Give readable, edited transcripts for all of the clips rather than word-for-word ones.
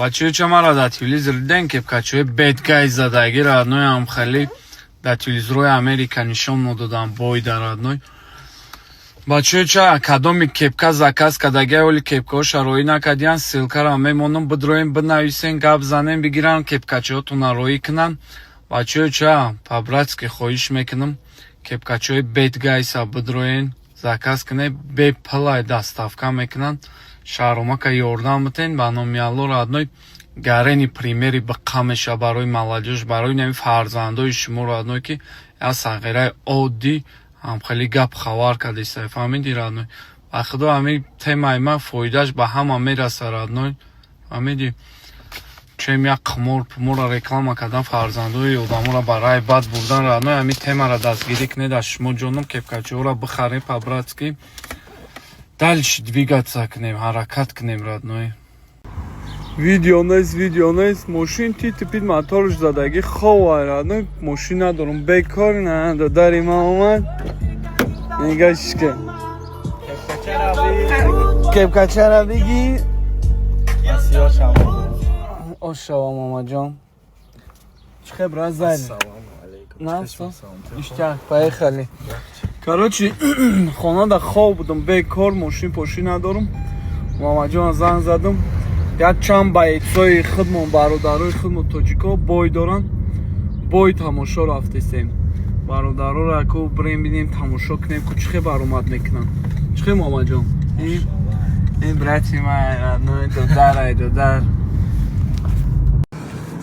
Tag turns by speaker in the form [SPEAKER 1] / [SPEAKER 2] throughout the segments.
[SPEAKER 1] Бачаҳо чамара дар телевизор дидем, ки качаҳои бедгай задаги родной амхали дар телевизорҳои Америка нишон медоданд бой дар родной. Бачаҳо ча кадоми кепка заказ кадаги оли кепкаҳо шароӣ накардиян, ссилкаро мемонам бидроем бинависен, гап занем бигиран, кепкачаҳотона роӣ кунан. Бачаҳо ча по-братски хоҳиш мекунам, кепкачаҳои бедгайса бидроен заказ кунед, бепулай доставка мекунанд. Шаҳромака ёрдам битен ба номи Алло родной. Гарени примери биқа меша барои молодёж, барои нами фарзандои шумо родной, ки я сағираи оддӣ ҳамхели гап хабар кардестай, фаҳмиди родной. Ба худо ҳамин темаи ман фоидааш ба ҳама мераса родной, фаҳмиди. Чем як қимор пумора реклама кардан фарзандои одаморо ба раи бад бурдан родной. Ҳамин темаро дастгирӣ кунед аз шумо ҷонам, кепкачаҳоро бихарем по-братски. Дальше двигаться кунем, ҳаракат кунем родной. Видео нест, мошин типид моторш задаги ховай родной. Мошин надорам, бекор на до дари ман омад. Нигашке. Кепкачара биги. Ошава мамаҷон. Чӣ брат зайд?
[SPEAKER 2] Ассалому алейкум.
[SPEAKER 1] Насо? Иштак, поехали. Короче, хонада хоб будам, бекор, мошин пошин надорам. Мамаҷон занг задам. Як чанд байцои хидмон, бародарои хидмон тоҷико бой доранд. Бой тамошо рафтесем. Бародароро аку бирем бинем тамошо кунем, ку чӣ баромад мекунанд. Чӣ мамаҷон? Ин брати ман родной, додар.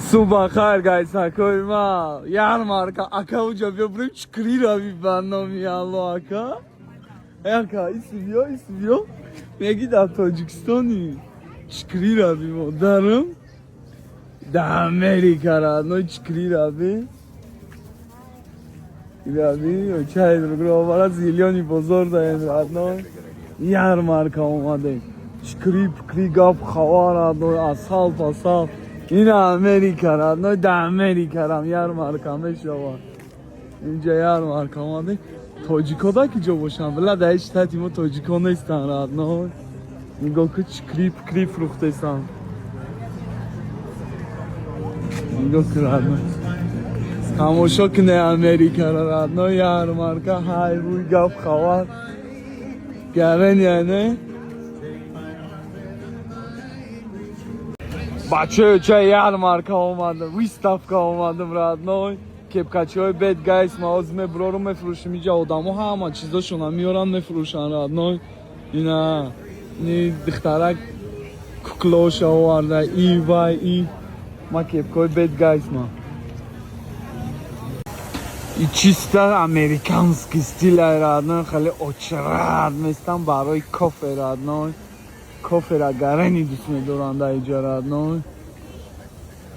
[SPEAKER 1] Суба хайр гайсакои ман. Ярмарка ака уҷа биё бирем чикри рави ба номи Алло ака. Ака исм биё. Меги дар Тоҷикистони чикри рави модарам. Дар Америка родной чикри рави. Чай другро оварад зилёни бозор даем родной. Ярмарка омадем. Чикри пикри гап хабар родной, асал. Ин Америка родной, да Америка рам ярмарка мешавад. Инҷа ярмарка омадем. Тоҷикода ки ҷо бошанд, била дар ҳеҷ штати мо тоҷико нестанд родной. Нигоҳ ку чикри пикри фурӯхтесанд. Нигоҳ ку родной. Тамошо куне Америкаро родной, ярмарка ҳай рӯй гап хабар. Гарен яъне бачаҳо чай ярмарка омадам, выставка омадам родной. Кепкачаҳои бедгайс мағози мебурору мефурӯшим. инҷа одамо ҳама чизошона меоранд мефурӯшанд родной. ина ни духтарак куклоша оварда и ма кепкаҳои бедгайс ма. И чисто американский стиль родной, хеле очрад местам барои кофе родной. Кофера гарани дӯст медоранд дар иҷа родной.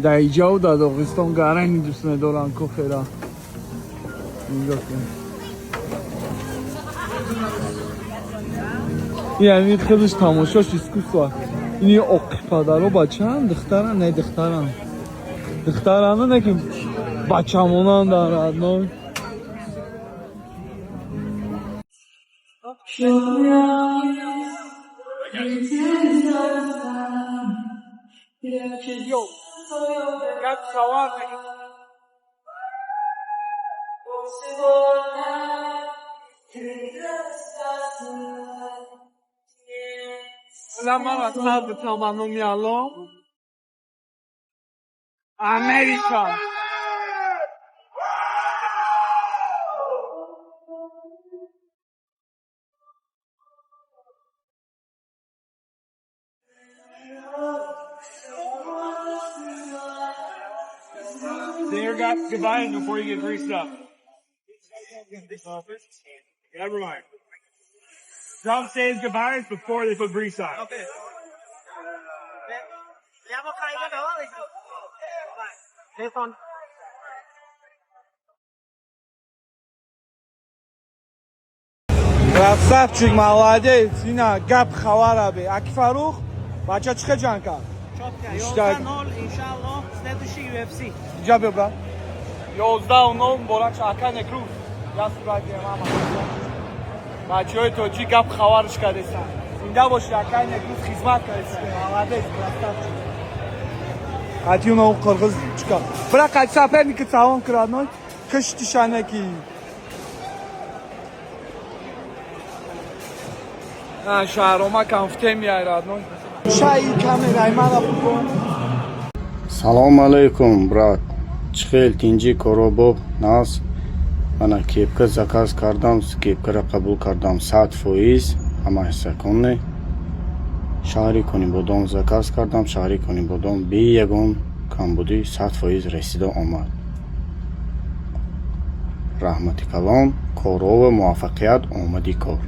[SPEAKER 1] Дар иҷаву дар Доғистон гарани дӯст медоранд кофера. Яъни хелиш тамошош искусство. ини оқипадаро бачаанд, духтаранд, не духтаранд. Духтаранд не ки бачамонанд дар родной. Как хавар Америка.
[SPEAKER 3] Say your goodbyes before you get greased up. Never mind. Trump says goodbyes before they put grease on. Okay.
[SPEAKER 1] Красавчик, молодец. Ина гап хаварабе. Акифарух, бача чиқа ҷанг кард?
[SPEAKER 4] 11-0 иншаллоҳ, следующий UFC.
[SPEAKER 1] Инҷа биё брат. 11-0 бораш ака некрус. Я сурат мама. Бачаҳои тоҷик гап хаварш кардесанд. Зинда боши, ака некрус хизмат кардесанд. Молодец, красавчик.
[SPEAKER 2] قطعیون او قرغز چکا برا قد سپر که تاوان کردن کشتی شانه کی شهرما کنفته میارد شایی کامرای مرا بکن
[SPEAKER 5] Салом алейкум, брат. Чихел тинҷи коробо нас. Мана кепка заказ кардам, кепкаро қабул кардам 100%. Ҳама ҳисаконе. Шаҳри Конибодон заказ кардам, шаҳри Конибодон бе ягон камбудӣ 100% расида омад. Раҳмати калон, коро ва муваффақият омади кор.